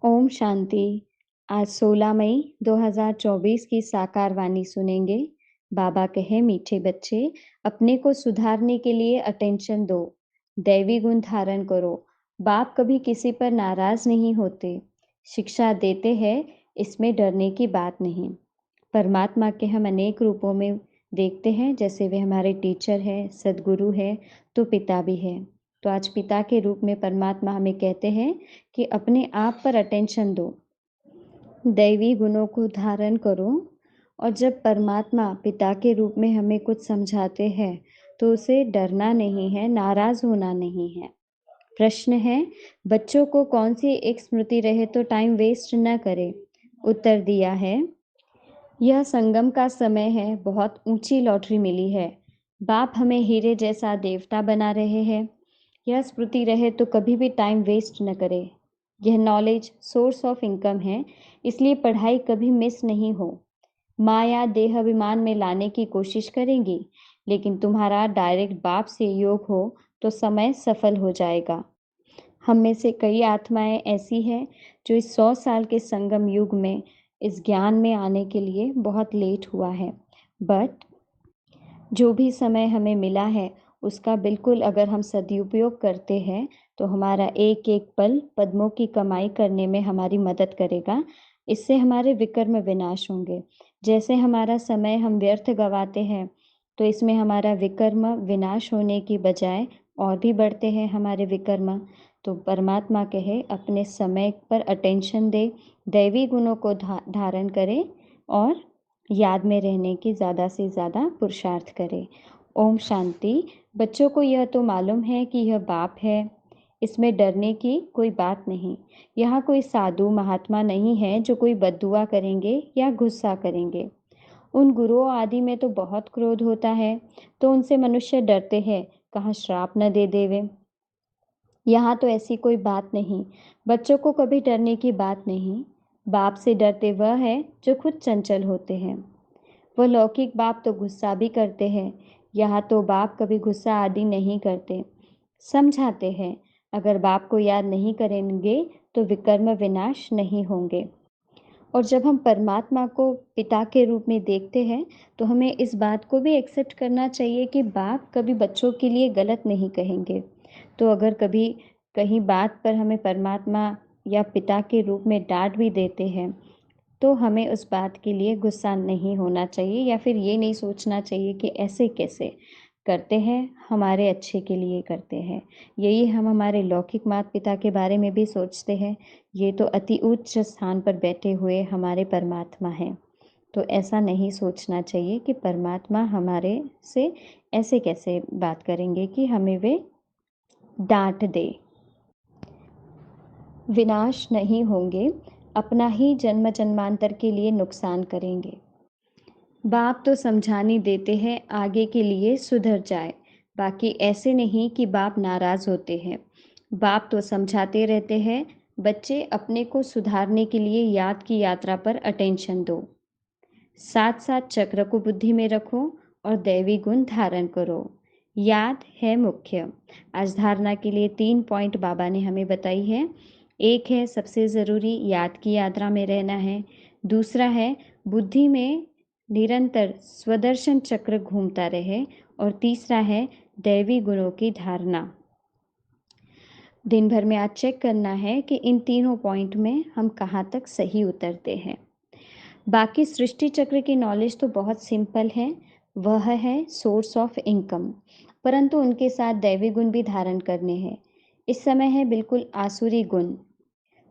ओम शांति। आज 16 मई 2024 की साकार वाणी सुनेंगे। बाबा कहे, मीठे बच्चे, अपने को सुधारने के लिए अटेंशन दो, दैवी गुण धारण करो। बाप कभी किसी पर नाराज नहीं होते, शिक्षा देते हैं, इसमें डरने की बात नहीं। परमात्मा के हम अनेक रूपों में देखते हैं, जैसे वे हमारे टीचर हैं, सद्गुरु है, तो पिता भी है। तो आज पिता के रूप में परमात्मा हमें कहते हैं कि अपने आप पर अटेंशन दो, दैवी गुणों को धारण करो। और जब परमात्मा पिता के रूप में हमें कुछ समझाते हैं तो उसे डरना नहीं है, नाराज होना नहीं है। प्रश्न है, बच्चों को कौन सी एक स्मृति रहे तो टाइम वेस्ट न करे। उत्तर दिया है, यह संगम का समय है, बहुत ऊंची लॉटरी मिली है। बाप हमें हीरे जैसा देवता बना रहे हैं। यह स्मृति रहे तो कभी भी टाइम वेस्ट न करे। यह नॉलेज सोर्स ऑफ इनकम है, इसलिए पढ़ाई कभी मिस नहीं हो। माया देह अभिमान में लाने की कोशिश करेंगी, लेकिन तुम्हारा डायरेक्ट बाप से योग हो तो समय सफल हो जाएगा। हम में से कई आत्माएं ऐसी हैं जो इस 100 साल के संगम युग में इस ज्ञान में आने के लिए बहुत लेट हुआ है। बट जो भी समय हमें मिला है उसका बिल्कुल अगर हम सदुपयोग करते हैं तो हमारा एक एक पल पद्मों की कमाई करने में हमारी मदद करेगा। इससे हमारे विकर्म विनाश होंगे। जैसे हमारा समय हम व्यर्थ गवाते हैं तो इसमें हमारा विकर्म विनाश होने की बजाय और भी बढ़ते हैं हमारे विकर्म। तो परमात्मा कहे, अपने समय पर अटेंशन दे, दैवी गुणों को धारण करे और याद में रहने की ज़्यादा से ज़्यादा पुरुषार्थ करे। ओम शांति। बच्चों को यह तो मालूम है कि यह बाप है, इसमें डरने की कोई बात नहीं। यहाँ कोई साधु महात्मा नहीं है जो कोई बद्दुआ करेंगे या गुस्सा करेंगे। उन गुरुओं आदि में तो बहुत क्रोध होता है, तो उनसे मनुष्य डरते हैं, कहाँ श्राप न दे देवे। यहाँ तो ऐसी कोई बात नहीं। बच्चों को कभी डरने की बात नहीं। बाप से डरते वह है जो खुद चंचल होते हैं। वह लौकिक बाप तो गुस्सा भी करते हैं, यहाँ तो बाप कभी गुस्सा आदि नहीं करते, समझाते हैं। अगर बाप को याद नहीं करेंगे तो विकर्म विनाश नहीं होंगे। और जब हम परमात्मा को पिता के रूप में देखते हैं तो हमें इस बात को भी एक्सेप्ट करना चाहिए कि बाप कभी बच्चों के लिए गलत नहीं कहेंगे। तो अगर कभी कहीं बात पर हमें परमात्मा या पिता के रूप में डांट भी देते हैं तो हमें उस बात के लिए गुस्सा नहीं होना चाहिए, या फिर ये नहीं सोचना चाहिए कि ऐसे कैसे करते हैं, हमारे अच्छे के लिए करते हैं। यही हम हमारे लौकिक माता पिता के बारे में भी सोचते हैं, ये तो अति उच्च स्थान पर बैठे हुए हमारे परमात्मा हैं। तो ऐसा नहीं सोचना चाहिए कि परमात्मा हमारे से ऐसे कैसे बात करेंगे कि हमें वे डांट दे। विनाश नहीं होंगे, अपना ही जन्म जन्मांतर के लिए नुकसान करेंगे। बाप तो समझाने देते हैं आगे के लिए सुधर जाए, बाकी ऐसे नहीं कि बाप नाराज होते हैं। बाप तो समझाते रहते हैं, बच्चे अपने को सुधारने के लिए याद की यात्रा पर अटेंशन दो, साथ साथ चक्र को बुद्धि में रखो और दैवी गुण धारण करो। याद है मुख्य। आज धारणा के लिए 3 पॉइंट बाबा ने हमें बताई है। एक है सबसे ज़रूरी, याद की यात्रा में रहना है। दूसरा है बुद्धि में निरंतर स्वदर्शन चक्र घूमता रहे। और तीसरा है दैवी गुणों की धारणा। दिन भर में आज चेक करना है कि इन तीनों पॉइंट में हम कहाँ तक सही उतरते हैं। बाकी सृष्टि चक्र की नॉलेज तो बहुत सिंपल है, वह है सोर्स ऑफ इनकम, परंतु उनके साथ दैवी गुण भी धारण करने हैं। इस समय है बिल्कुल आसुरी गुण।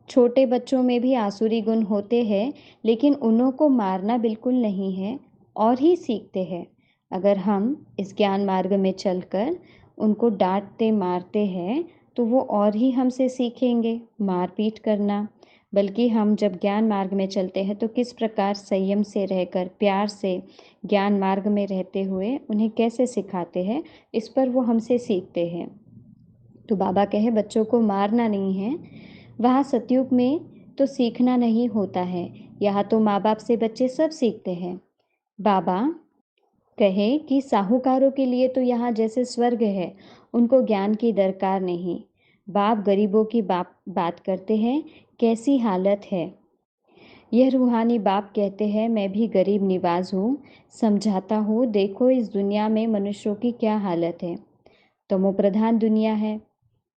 छोटे बच्चों में भी आसुरी गुण होते हैं, लेकिन उन्हों को मारना बिल्कुल नहीं है और ही सीखते हैं। अगर हम इस ज्ञान मार्ग में चलकर उनको डांटते मारते हैं तो वो और ही हमसे सीखेंगे मारपीट करना। बल्कि हम जब ज्ञान मार्ग में चलते हैं तो किस प्रकार संयम से रहकर प्यार से ज्ञान मार्ग में रहते हुए उन्हें कैसे सिखाते हैं, इस पर वो हमसे सीखते हैं। तो बाबा कहे, बच्चों को मारना नहीं है। वहाँ सतयुग में तो सीखना नहीं होता है, यहाँ तो माँ बाप से बच्चे सब सीखते हैं। बाबा कहे कि साहूकारों के लिए तो यहाँ जैसे स्वर्ग है, उनको ज्ञान की दरकार नहीं। बाप गरीबों की बात करते हैं कैसी हालत है। यह रूहानी बाप कहते हैं, मैं भी गरीब निवाज हूँ, समझाता हूँ, देखो इस दुनिया में मनुष्यों की क्या हालत है। तमोप्रधान दुनिया है।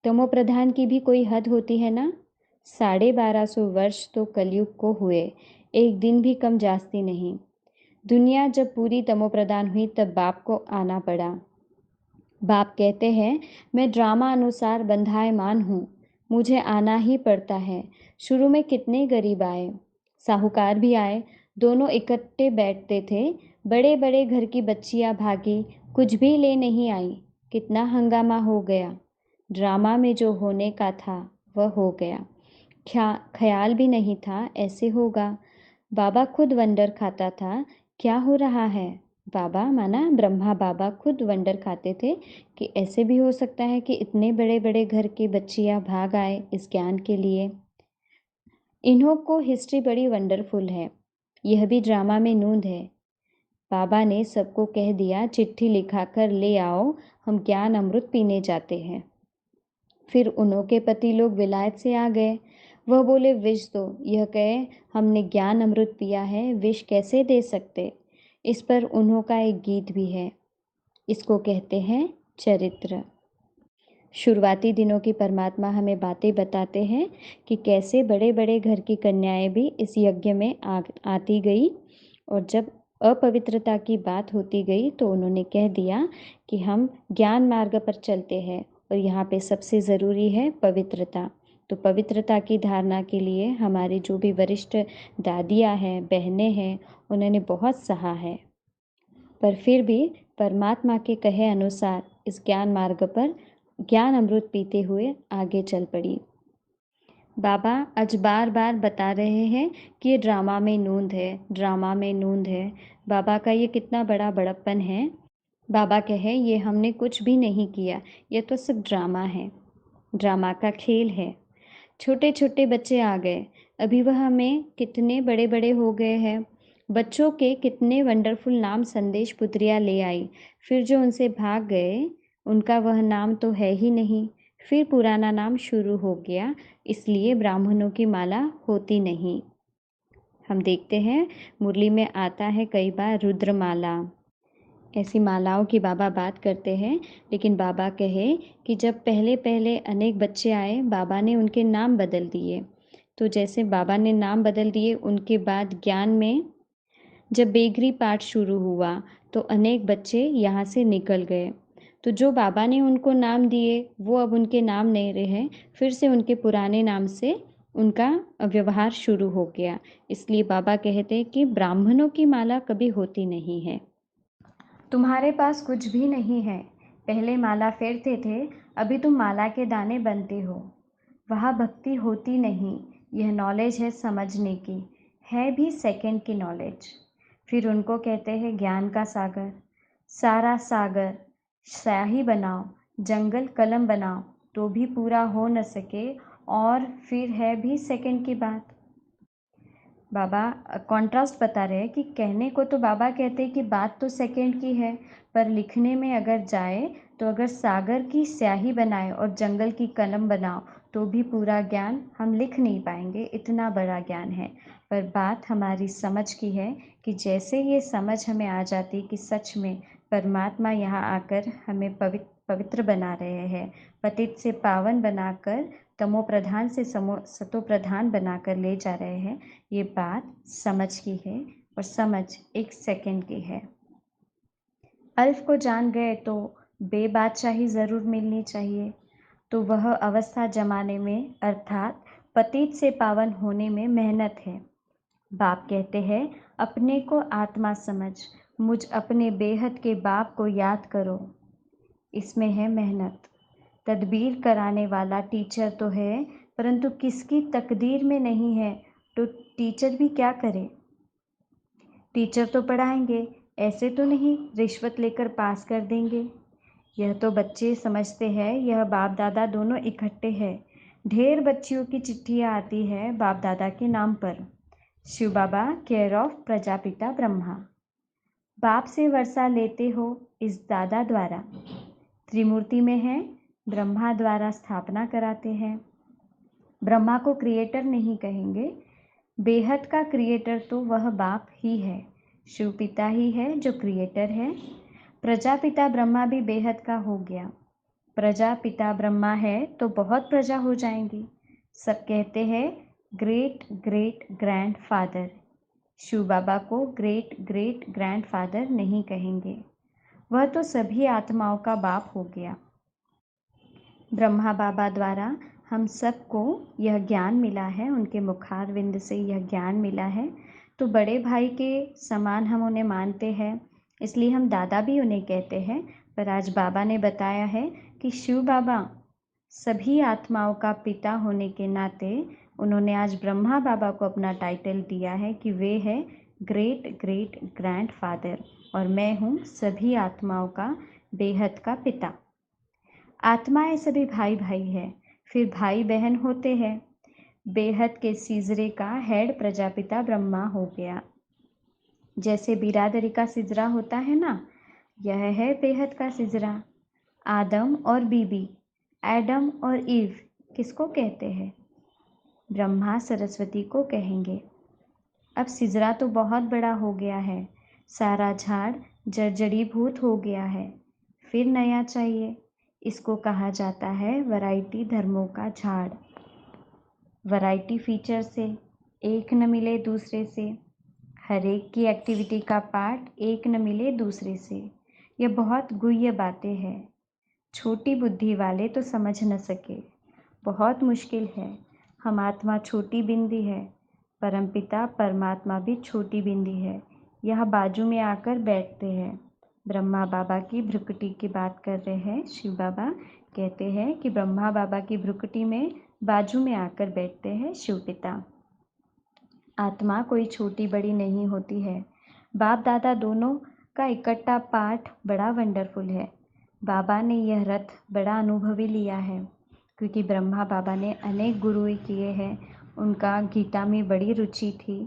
तमोप्रधान की भी कोई हद होती है ना। 1250 वर्ष तो कलयुग को हुए, एक दिन भी कम जास्ती नहीं। दुनिया जब पूरी तमोप्रधान हुई तब बाप को आना पड़ा। बाप कहते हैं, मैं ड्रामा अनुसार बंधायमान हूँ, मुझे आना ही पड़ता है। शुरू में कितने गरीब आए, साहूकार भी आए, दोनों इकट्ठे बैठते थे। बड़े बड़े घर की बच्चियाँ भागी, कुछ भी ले नहीं आई। कितना हंगामा हो गया। ड्रामा में जो होने का था वह हो गया। ख्याल भी नहीं था ऐसे होगा। बाबा खुद वंडर खाता था, क्या हो रहा है। बाबा माना ब्रह्मा बाबा खुद वंडर खाते थे कि ऐसे भी हो सकता है कि इतने बड़े बड़े घर की बच्चियां भाग आए इस ज्ञान के लिए। इन्हों को हिस्ट्री बड़ी वंडरफुल है, यह भी ड्रामा में नूंद है। बाबा ने सबको कह दिया, चिट्ठी लिखाकर ले आओ, हम ज्ञान अमृत पीने जाते हैं। फिर उन्हों के पति लोग विलायत से आ गए। वह बोले, विष दो। यह कहे, हमने ज्ञान अमृत पिया है, विष कैसे दे सकते। इस पर उन्हों का एक गीत भी है, इसको कहते हैं चरित्र। शुरुआती दिनों की परमात्मा हमें बातें बताते हैं कि कैसे बड़े बड़े घर की कन्याएं भी इस यज्ञ में आती गई, और जब अपवित्रता की बात होती गई तो उन्होंने कह दिया कि हम ज्ञान मार्ग पर चलते हैं और यहाँ पे सबसे ज़रूरी है पवित्रता। तो पवित्रता की धारणा के लिए हमारी जो भी वरिष्ठ दादियाँ हैं, बहनें हैं, उन्होंने बहुत सहा है, पर फिर भी परमात्मा के कहे अनुसार इस ज्ञान मार्ग पर ज्ञान अमृत पीते हुए आगे चल पड़ी। बाबा आज बार बार बता रहे हैं कि ये ड्रामा में नूंद है, ड्रामा में नूंद है। बाबा का ये कितना बड़ा बड़प्पन है। बाबा कहे, ये हमने कुछ भी नहीं किया, ये तो सिर्फ ड्रामा है, ड्रामा का खेल है। छोटे छोटे बच्चे आ गए, अभी वह हमें कितने बड़े बड़े हो गए हैं। बच्चों के कितने वंडरफुल नाम संदेश पुत्रियाँ ले आई, फिर जो उनसे भाग गए उनका वह नाम तो है ही नहीं। फिर पुराना नाम शुरू हो गया, इसलिए ब्राह्मणों की माला होती नहीं। हम देखते हैं मुरली में आता है कई बार रुद्रमाला, ऐसी मालाओं की बाबा बात करते हैं। लेकिन बाबा कहे कि जब पहले पहले अनेक बच्चे आए, बाबा ने उनके नाम बदल दिए। तो जैसे बाबा ने नाम बदल दिए, उनके बाद ज्ञान में जब बेगरी पाठ शुरू हुआ तो अनेक बच्चे यहाँ से निकल गए। तो जो बाबा ने उनको नाम दिए वो अब उनके नाम नहीं रहे, फिर से उनके पुराने नाम से उनका व्यवहार शुरू हो गया। इसलिए बाबा कहते हैं कि ब्राह्मणों की माला कभी होती नहीं है। तुम्हारे पास कुछ भी नहीं है, पहले माला फेरते थे, अभी तुम माला के दाने बनते हो। वहाँ भक्ति होती नहीं, यह नॉलेज है समझने की, है भी सेकंड की नॉलेज। फिर उनको कहते हैं ज्ञान का सागर। सारा सागर स्याही बनाओ, जंगल कलम बनाओ, तो भी पूरा हो न सके, और फिर है भी सेकंड की बात। बाबा कॉन्ट्रास्ट बता रहे हैं कि कहने को तो बाबा कहते हैं कि बात तो सेकंड की है, पर लिखने में अगर जाए तो अगर सागर की स्याही बनाए और जंगल की कलम बनाओ तो भी पूरा ज्ञान हम लिख नहीं पाएंगे, इतना बड़ा ज्ञान है। पर बात हमारी समझ की है कि जैसे ये समझ हमें आ जाती कि सच में परमात्मा यहाँ आकर हमें पवित्र बना रहे हैं, पतित से पावन बनाकर तमो प्रधान से सतो प्रधान बनाकर ले जा रहे हैं, ये बात समझ की है, और समझ एक सेकंड की है। अल्फ को जान गए तो बेबादशाही ज़रूर मिलनी चाहिए। तो वह अवस्था जमाने में अर्थात पतित से पावन होने में मेहनत है। बाप कहते हैं, अपने को आत्मा समझ, मुझ अपने बेहद के बाप को याद करो। इसमें है मेहनत। तदबीर कराने वाला टीचर तो है, परंतु किसकी तकदीर में नहीं है तो टीचर भी क्या करे। टीचर तो पढ़ाएंगे, ऐसे तो नहीं रिश्वत लेकर पास कर देंगे। यह तो बच्चे समझते हैं, यह बाप दादा दोनों इकट्ठे हैं। ढेर बच्चियों की चिट्ठियाँ आती है बाप दादा के नाम पर। शिव बाबा केयर ऑफ प्रजापिता ब्रह्मा, बाप से वर्षा लेते हो इस दादा द्वारा। त्रिमूर्ति में है, ब्रह्मा द्वारा स्थापना कराते हैं। ब्रह्मा को क्रिएटर नहीं कहेंगे, बेहद का क्रिएटर तो वह बाप ही है, शिव पिता ही है जो क्रिएटर है। प्रजापिता ब्रह्मा भी बेहद का हो गया। प्रजापिता ब्रह्मा है तो बहुत प्रजा हो जाएंगी। सब कहते हैं great great grandfather. Shiv Baba को ग्रेट ग्रेट ग्रैंड फादर नहीं कहेंगे, वह तो सभी आत्माओं का बाप हो गया। ब्रह्मा बाबा द्वारा हम सबको यह ज्ञान मिला है, उनके मुखारविंद से यह ज्ञान मिला है, तो बड़े भाई के समान हम उन्हें मानते हैं, इसलिए हम दादा भी उन्हें कहते हैं। पर आज बाबा ने बताया है कि शिव बाबा सभी आत्माओं का पिता होने के नाते उन्होंने आज ब्रह्मा बाबा को अपना टाइटल दिया है कि वे है ग्रेट ग्रेट ग्रैंड फादर, और मैं हूँ सभी आत्माओं का बेहद का पिता। आत्माएं सभी भाई भाई है, फिर भाई बहन होते हैं। बेहद के सीजरे का हेड प्रजापिता ब्रह्मा हो गया। जैसे बिरादरी का सिजरा होता है ना, यह है बेहद का सिजरा। आदम और बीबी, एडम और ईव किसको कहते हैं? ब्रह्मा सरस्वती को कहेंगे। अब सिजरा तो बहुत बड़ा हो गया है, सारा झाड़ जर्जरीभूत हो गया है, फिर नया चाहिए। इसको कहा जाता है वैरायटी धर्मों का झाड़। वैरायटी फीचर से एक न मिले दूसरे से, हर एक की एक्टिविटी का पार्ट एक न मिले दूसरे से। यह बहुत गुह्य बातें हैं, छोटी बुद्धि वाले तो समझ न सके। बहुत मुश्किल है। हम आत्मा छोटी बिंदी है, परमपिता परमात्मा भी छोटी बिंदी है। यह बाजू में आकर बैठते हैं। ब्रह्मा बाबा की भ्रुकुटी की बात कर रहे हैं। शिव बाबा कहते हैं कि ब्रह्मा बाबा की भ्रुकुटी में बाजू में आकर बैठते हैं शिव पिता। आत्मा कोई छोटी बड़ी नहीं होती है। बाप दादा दोनों का इकट्ठा पाठ बड़ा वंडरफुल है। बाबा ने यह रथ बड़ा अनुभवी लिया है, क्योंकि ब्रह्मा बाबा ने अनेक गुरुएं किए हैं। उनका गीता में बड़ी रुचि थी।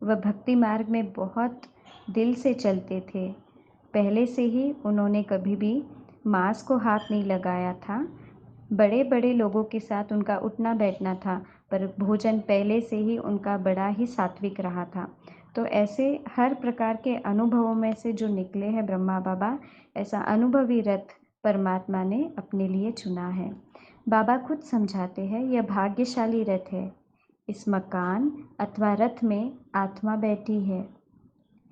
वह भक्ति मार्ग में बहुत दिल से चलते थे। पहले से ही उन्होंने कभी भी मांस को हाथ नहीं लगाया था। बड़े बड़े लोगों के साथ उनका उठना बैठना था, पर भोजन पहले से ही उनका बड़ा ही सात्विक रहा था। तो ऐसे हर प्रकार के अनुभवों में से जो निकले हैं ब्रह्मा बाबा, ऐसा अनुभवी रथ परमात्मा ने अपने लिए चुना है। बाबा खुद समझाते हैं, यह भाग्यशाली रथ है। इस मकान अथवा रथ में आत्मा बैठी है।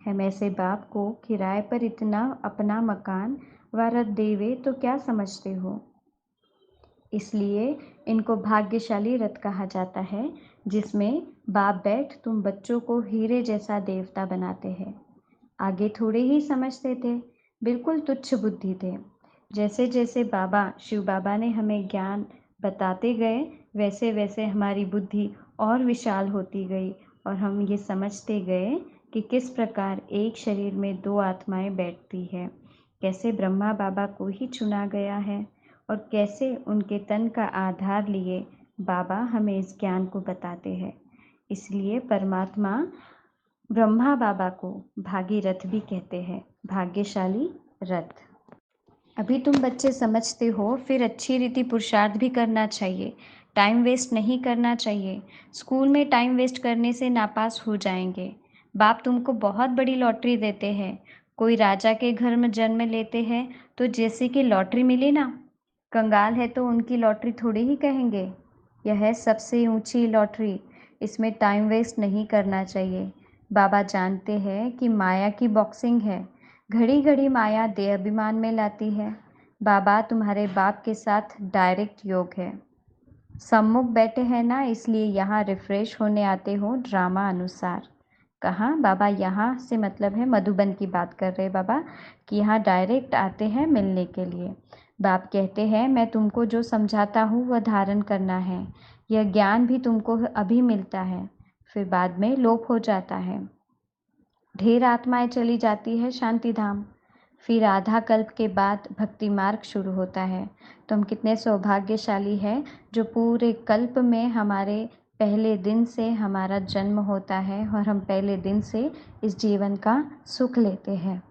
हम ऐसे बाप को किराए पर इतना अपना मकान व रथ देवे तो क्या समझते हो? इसलिए इनको भाग्यशाली रथ कहा जाता है, जिसमें बाप बैठ तुम बच्चों को हीरे जैसा देवता बनाते हैं। आगे थोड़े ही समझते थे, बिल्कुल तुच्छ बुद्धि थे। जैसे जैसे बाबा शिव बाबा ने हमें ज्ञान बताते गए, वैसे वैसे हमारी बुद्धि और विशाल होती गई, और हम ये समझते गए कि किस प्रकार एक शरीर में दो आत्माएं बैठती है, कैसे ब्रह्मा बाबा को ही चुना गया है, और कैसे उनके तन का आधार लिए बाबा हमें इस ज्ञान को बताते हैं। इसलिए परमात्मा ब्रह्मा बाबा को भागीरथ भी कहते हैं, भाग्यशाली रथ। अभी तुम बच्चे समझते हो, फिर अच्छी रीति पुरुषार्थ भी करना चाहिए, टाइम वेस्ट नहीं करना चाहिए। स्कूल में टाइम वेस्ट करने से नापास हो जाएंगे। बाप तुमको बहुत बड़ी लॉटरी देते हैं। कोई राजा के घर में जन्म लेते हैं तो जैसे कि लॉटरी मिली ना, कंगाल है तो उनकी लॉटरी थोड़ी ही कहेंगे। यह है सबसे ऊंची लॉटरी, इसमें टाइम वेस्ट नहीं करना चाहिए। बाबा जानते हैं कि माया की बॉक्सिंग है, घड़ी घड़ी माया देह अभिमान में लाती है। बाबा तुम्हारे बाप के साथ डायरेक्ट योग है, सम्मुख बैठे हैं ना, इसलिए यहाँ रिफ्रेश होने आते हो ड्रामा अनुसार। कहाँ बाबा? यहाँ से मतलब है मधुबन की बात कर रहे बाबा, कि यहाँ डायरेक्ट आते हैं मिलने के लिए। बाप कहते हैं मैं तुमको जो समझाता हूँ वह धारण करना है। यह ज्ञान भी तुमको अभी मिलता है, फिर बाद में लोप हो जाता है। ढेर आत्माएं चली जाती है शांति धाम, फिर आधा कल्प के बाद भक्ति मार्ग शुरू होता है। तो हम कितने सौभाग्यशाली हैं जो पूरे कल्प में हमारे पहले दिन से हमारा जन्म होता है, और हम पहले दिन से इस जीवन का सुख लेते हैं।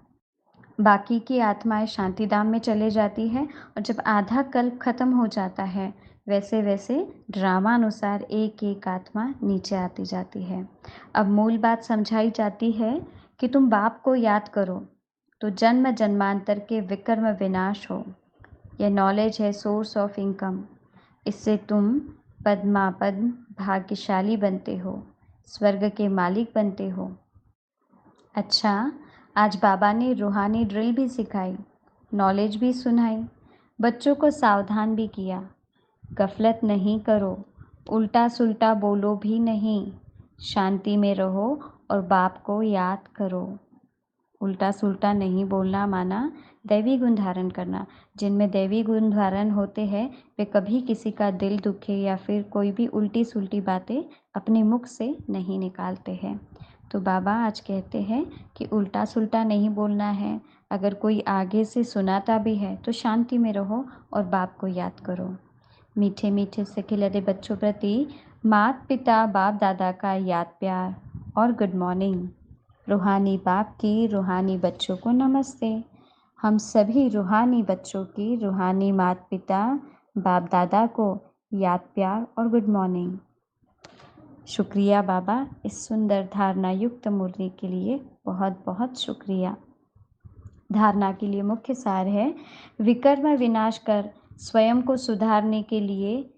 बाकी की आत्माएं शांति धाम में चले जाती है, और जब आधा कल्प खत्म हो जाता है, वैसे वैसे ड्रामानुसार एक एक आत्मा नीचे आती जाती है। अब मूल बात समझाई जाती है कि तुम बाप को याद करो तो जन्म जन्मांतर के विकर्म विनाश हो। यह नॉलेज है सोर्स ऑफ इनकम। इससे तुम पद्मापद्म भाग्यशाली बनते हो, स्वर्ग के मालिक बनते हो। अच्छा, आज बाबा ने रूहानी ड्रिल भी सिखाई, नॉलेज भी सुनाई, बच्चों को सावधान भी किया। गफलत नहीं करो, उल्टा सुल्टा बोलो भी नहीं, शांति में रहो और बाप को याद करो। उल्टा सुल्टा नहीं बोलना माना दैवी गुण धारण करना। जिनमें दैवी गुण धारण होते हैं वे कभी किसी का दिल दुखे या फिर कोई भी उल्टी सुल्टी बातें अपने मुख से नहीं निकालते हैं। तो बाबा आज कहते हैं कि उल्टा सुल्टा नहीं बोलना है। अगर कोई आगे से सुनाता भी है तो शांति में रहो और बाप को याद करो। मीठे मीठे से खिलते बच्चों प्रति माता पिता बाप दादा का याद प्यार और गुड मॉर्निंग। रूहानी बाप की रूहानी बच्चों को नमस्ते। हम सभी रूहानी बच्चों की रूहानी माता पिता बाप दादा को याद प्यार और गुड मॉर्निंग। शुक्रिया बाबा, इस सुंदर धारणा युक्त मुरली के लिए बहुत बहुत शुक्रिया। धारणा के लिए मुख्य सार है, विकर्म विनाश कर स्वयं को सुधारने के लिए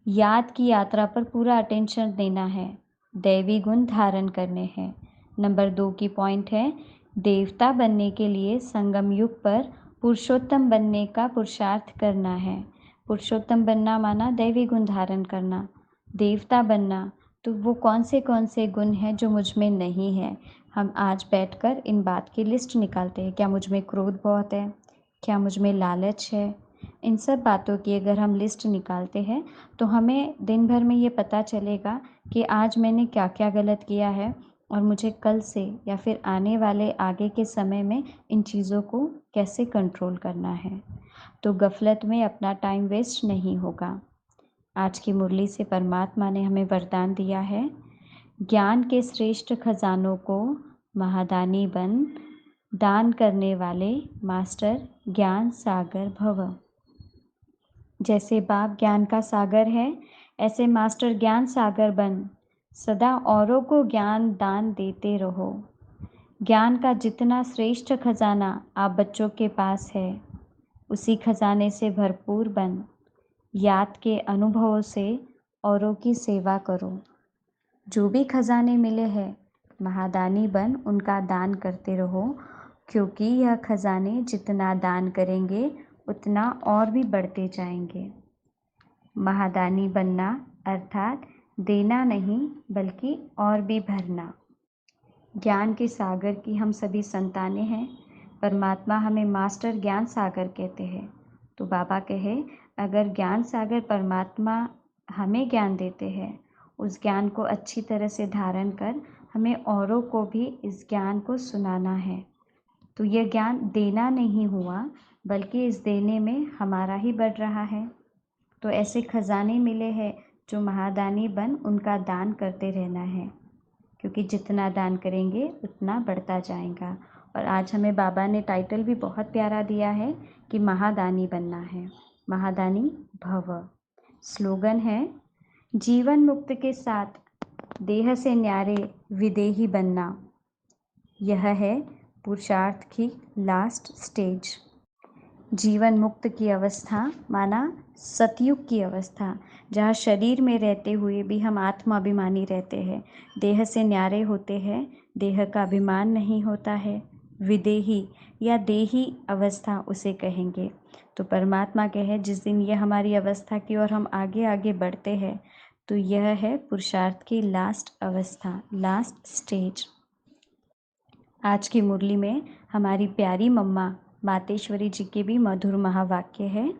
याद की यात्रा पर पूरा अटेंशन देना है, दैवी गुण धारण करने हैं। नंबर 2 की पॉइंट है, देवता बनने के लिए संगम युग पर पुरुषोत्तम बनने का पुरुषार्थ करना है। पुरुषोत्तम बनना माना दैवी गुण धारण करना। देवता बनना तो वो कौन से गुण हैं जो मुझ में नहीं है। हम आज बैठकर इन बात की लिस्ट निकालते हैं। क्या मुझ में क्रोध बहुत है, क्या मुझ में लालच है। इन सब बातों की अगर हम लिस्ट निकालते हैं तो हमें दिन भर में ये पता चलेगा कि आज मैंने क्या क्या गलत किया है और मुझे कल से या फिर आने वाले आगे के समय में इन चीज़ों को कैसे कंट्रोल करना है। तो गफलत में अपना टाइम वेस्ट नहीं होगा। आज की मुरली से परमात्मा ने हमें वरदान दिया है, ज्ञान के श्रेष्ठ खजानों को महादानी बन, दान करने वाले मास्टर ज्ञान सागर भव। जैसे बाप ज्ञान का सागर है, ऐसे मास्टर ज्ञान सागर बन, सदा औरों को ज्ञान दान देते रहो। ज्ञान का जितना श्रेष्ठ खजाना आप बच्चों के पास है, उसी खजाने से भरपूर बन, याद के अनुभवों से औरों की सेवा करो। जो भी खजाने मिले हैं, महादानी बन उनका दान करते रहो, क्योंकि यह खजाने जितना दान करेंगे उतना और भी बढ़ते जाएंगे। महादानी बनना अर्थात देना नहीं बल्कि और भी भरना। ज्ञान के सागर की हम सभी संतानें हैं। परमात्मा हमें मास्टर ज्ञान सागर कहते हैं। तो बाबा कहे, अगर ज्ञान सागर परमात्मा हमें ज्ञान देते हैं, उस ज्ञान को अच्छी तरह से धारण कर हमें औरों को भी इस ज्ञान को सुनाना है। तो यह ज्ञान देना नहीं हुआ बल्कि इस देने में हमारा ही बढ़ रहा है। तो ऐसे खजाने मिले हैं जो महादानी बन उनका दान करते रहना है, क्योंकि जितना दान करेंगे उतना बढ़ता जाएगा। और आज हमें बाबा ने टाइटल भी बहुत प्यारा दिया है कि महादानी बनना है, महादानी भव। स्लोगन है, जीवन मुक्त के साथ देह से न्यारे विदेही बनना। यह है पुरुषार्थ की लास्ट स्टेज। जीवन मुक्त की अवस्था माना सतयुग की अवस्था, जहाँ शरीर में रहते हुए भी हम आत्माभिमानी रहते हैं, देह से न्यारे होते हैं, देह का अभिमान नहीं होता है। विदेही या देही अवस्था उसे कहेंगे। तो परमात्मा कहे, जिस दिन यह हमारी अवस्था की ओर हम आगे आगे बढ़ते हैं, तो यह है पुरुषार्थ की लास्ट अवस्था, लास्ट स्टेज। आज की मुरली में हमारी प्यारी मम्मा मातेश्वरी जी के भी मधुर महावाक्य है,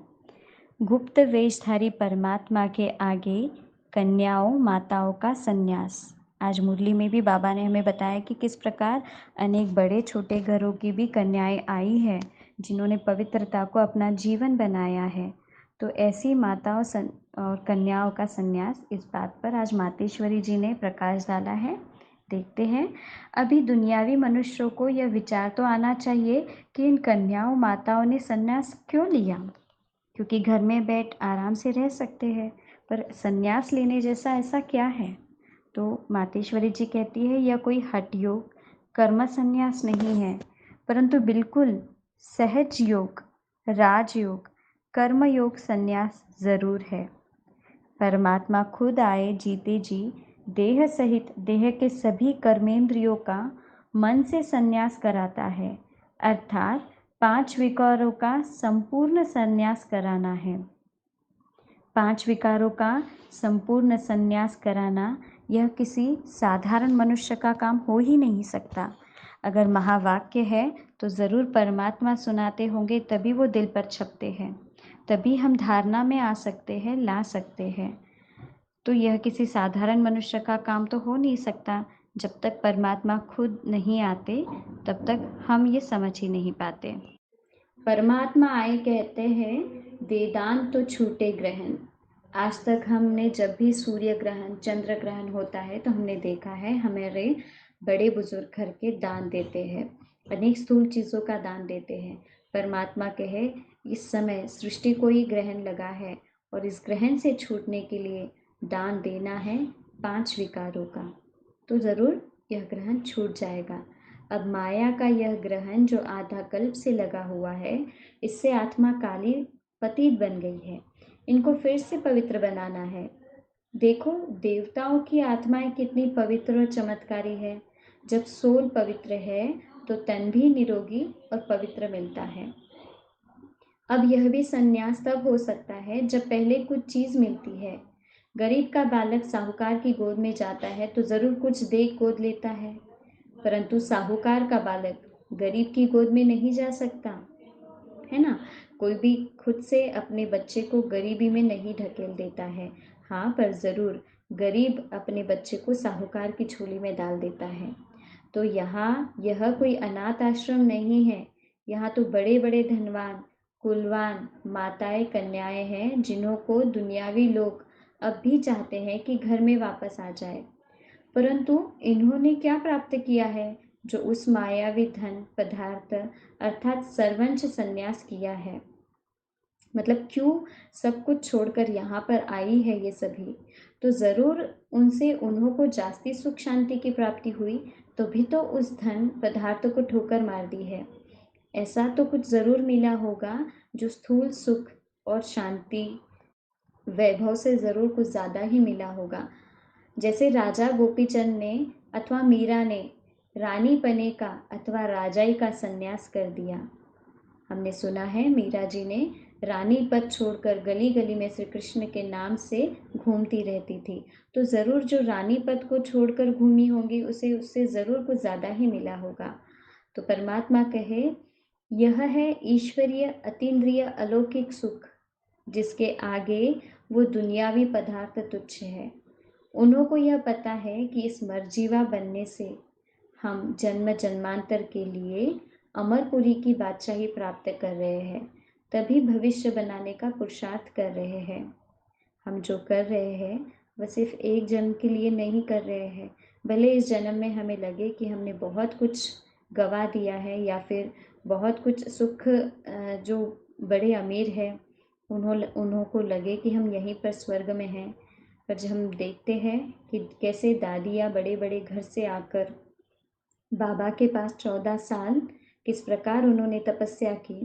गुप्त वेशधारी परमात्मा के आगे कन्याओं माताओं का संन्यास। आज मुरली में भी बाबा ने हमें बताया कि किस प्रकार अनेक बड़े छोटे घरों की भी कन्याएं आई हैं जिन्होंने पवित्रता को अपना जीवन बनाया है। तो ऐसी माताओं और कन्याओं का संन्यास, इस बात पर आज मातेश्वरी जी ने प्रकाश डाला है। देखते हैं, अभी दुनियावी मनुष्यों को यह विचार तो आना चाहिए कि इन कन्याओं माताओं ने संन्यास क्यों लिया। क्योंकि घर में बैठ आराम से रह सकते हैं, पर संन्यास लेने जैसा ऐसा क्या है? तो मातेश्वरी जी कहती है, यह कोई हठ योग, कर्म संन्यास नहीं है, परंतु बिल्कुल सहज योग, राजयोग, कर्म योग संन्यास जरूर है। परमात्मा खुद आए जीते जी देह सहित देह के सभी कर्मेंद्रियों का मन से संन्यास कराता है, अर्थात 5 विकारों का संपूर्ण संन्यास कराना है। 5 विकारों का संपूर्ण संन्यास कराना यह किसी साधारण मनुष्य का काम हो ही नहीं सकता। अगर महावाक्य है तो ज़रूर परमात्मा सुनाते होंगे, तभी वो दिल पर छपते हैं, तभी हम धारणा में आ सकते हैं, ला सकते हैं। तो यह किसी साधारण मनुष्य का काम तो हो नहीं सकता। जब तक परमात्मा खुद नहीं आते तब तक हम ये समझ ही नहीं पाते। परमात्मा आए कहते हैं, वेदांत तो छूटे ग्रहण। आज तक हमने जब भी सूर्य ग्रहण, चंद्र ग्रहण होता है तो हमने देखा है हमारे बड़े बुजुर्ग घर के दान देते हैं, अनेक स्थूल चीज़ों का दान देते हैं। परमात्मा कहे, इस समय सृष्टि को ही ग्रहण लगा है और इस ग्रहण से छूटने के लिए दान देना है 5 विकारों का, तो ज़रूर यह ग्रहण छूट जाएगा। अब माया का यह ग्रहण जो आधा कल्प से लगा हुआ है, इससे आत्मा काली पतित बन गई है। इनको फिर से पवित्र बनाना है। देखो देवताओं की आत्माएं कितनी पवित्र और चमत्कारी है। जब सोल पवित्र है तो तन भी निरोगी और पवित्र मिलता है। अब यह भी संन्यास तब हो सकता है जब पहले कुछ चीज मिलती है। गरीब का बालक साहूकार की गोद में जाता है तो जरूर कुछ देख गोद लेता है, परंतु साहूकार का बालक गरीब की गोद में नहीं जा सकता, है ना। कोई भी खुद से अपने बच्चे को गरीबी में नहीं ढकेल देता है। हाँ, पर ज़रूर गरीब अपने बच्चे को साहूकार की झोली में डाल देता है। तो यहाँ यह कोई अनाथ आश्रम नहीं है। यहाँ तो बड़े बड़े धनवान, कुलवान माताएं, कन्याएं हैं जिन्हों को दुनियावी लोग अब भी चाहते हैं कि घर में वापस आ जाए, परंतु इन्होंने क्या प्राप्त किया है? जो उस मायावी धन पदार्थ अर्थात सर्वंश संन्यास किया है। मतलब क्यों सब कुछ छोड़कर यहाँ पर आई है ये सभी, तो ज़रूर उनसे उन्हों को जास्ती सुख शांति की प्राप्ति हुई, तो भी तो उस धन पदार्थ को ठोकर मार दी है। ऐसा तो कुछ ज़रूर मिला होगा जो स्थूल सुख और शांति वैभव से ज़रूर कुछ ज़्यादा ही मिला होगा। जैसे राजा गोपीचंद ने अथवा मीरा ने रानी पने का अथवा राजाई का संन्यास कर दिया। हमने सुना है मीरा जी ने रानी पद छोड़कर गली गली में श्री कृष्ण के नाम से घूमती रहती थी, तो ज़रूर जो रानी पद को छोड़कर घूमी होंगी उसे उससे ज़रूर कुछ ज़्यादा ही मिला होगा। तो परमात्मा कहे, यह है ईश्वरीय अतीन्द्रिय अलौकिक सुख, जिसके आगे वो दुनियावी पदार्थ तुच्छ है। उन्हों को यह पता है कि इस मरजीवा बनने से हम जन्म जन्मांतर के लिए अमरपुरी की बादशाही प्राप्त कर रहे हैं, तभी भविष्य बनाने का पुरुषार्थ कर रहे हैं। हम जो कर रहे हैं वह सिर्फ एक जन्म के लिए नहीं कर रहे हैं। भले इस जन्म में हमें लगे कि हमने बहुत कुछ गवा दिया है या फिर बहुत कुछ सुख, जो बड़े अमीर हैं उन्हों को लगे कि हम यहीं पर स्वर्ग में हैं, पर जब हम देखते हैं कि कैसे दादियाँ बड़े बड़े घर से आकर बाबा के पास 14 साल किस प्रकार उन्होंने तपस्या की,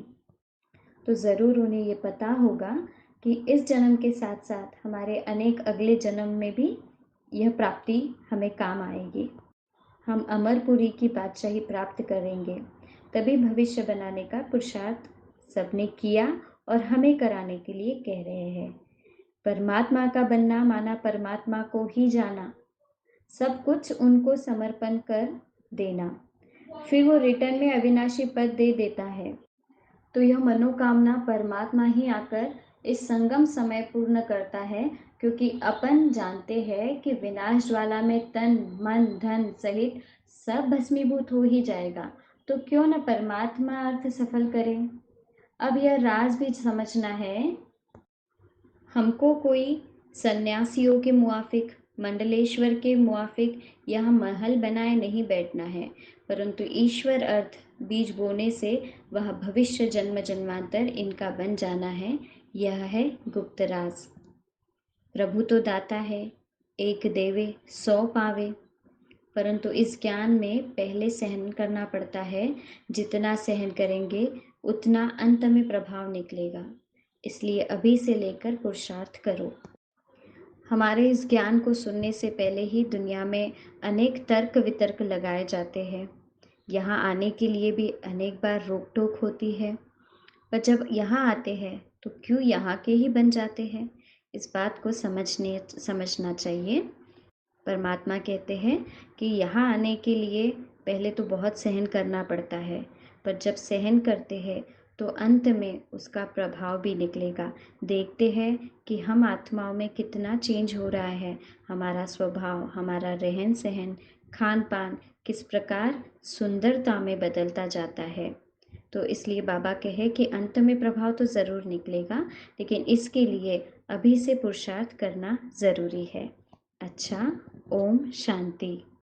तो ज़रूर उन्हें ये पता होगा कि इस जन्म के साथ साथ हमारे अनेक अगले जन्म में भी यह प्राप्ति हमें काम आएगी। हम अमरपुरी की बादशाही प्राप्त करेंगे, तभी भविष्य बनाने का पुरुषार्थ सबने किया और हमें कराने के लिए कह रहे हैं। परमात्मा का बनना माना परमात्मा को ही जाना, सब कुछ उनको समर्पण कर देना, फिर वो रिटर्न में अविनाशी पद दे देता है। तो यह मनोकामना परमात्मा ही आकर इस संगम समय पूर्ण करता है, क्योंकि अपन जानते हैं कि विनाश ज्वाला में तन मन धन सहित सब भस्मीभूत हो ही जाएगा, तो क्यों न परमात्मा अर्थ सफल करें। अब यह राज भी समझना है। हमको कोई सन्यासियों के मुआफिक, मंडलेश्वर के मुआफिक यहाँ महल बनाए नहीं बैठना है, परंतु ईश्वर अर्थ बीज बोने से वह भविष्य जन्म जन्मांतर इनका बन जाना है। यह है गुप्त राज। प्रभु तो दाता है, एक देवे 100 पावे, परंतु इस ज्ञान में पहले सहन करना पड़ता है। जितना सहन करेंगे उतना अंत में प्रभाव निकलेगा। इसलिए अभी से लेकर पुरुषार्थ करो। हमारे इस ज्ञान को सुनने से पहले ही दुनिया में अनेक तर्क वितर्क लगाए जाते हैं। यहाँ आने के लिए भी अनेक बार रोक टोक होती है, पर जब यहाँ आते हैं तो क्यों यहाँ के ही बन जाते हैं, इस बात को समझना चाहिए। परमात्मा कहते हैं कि यहाँ आने के लिए पहले तो बहुत सहन करना पड़ता है, पर जब सहन करते हैं तो अंत में उसका प्रभाव भी निकलेगा। देखते हैं कि हम आत्माओं में कितना चेंज हो रहा है, हमारा स्वभाव, हमारा रहन सहन, खान पान किस प्रकार सुंदरता में बदलता जाता है। तो इसलिए बाबा कहे कि अंत में प्रभाव तो ज़रूर निकलेगा, लेकिन इसके लिए अभी से पुरुषार्थ करना ज़रूरी है। अच्छा, ओम शांति।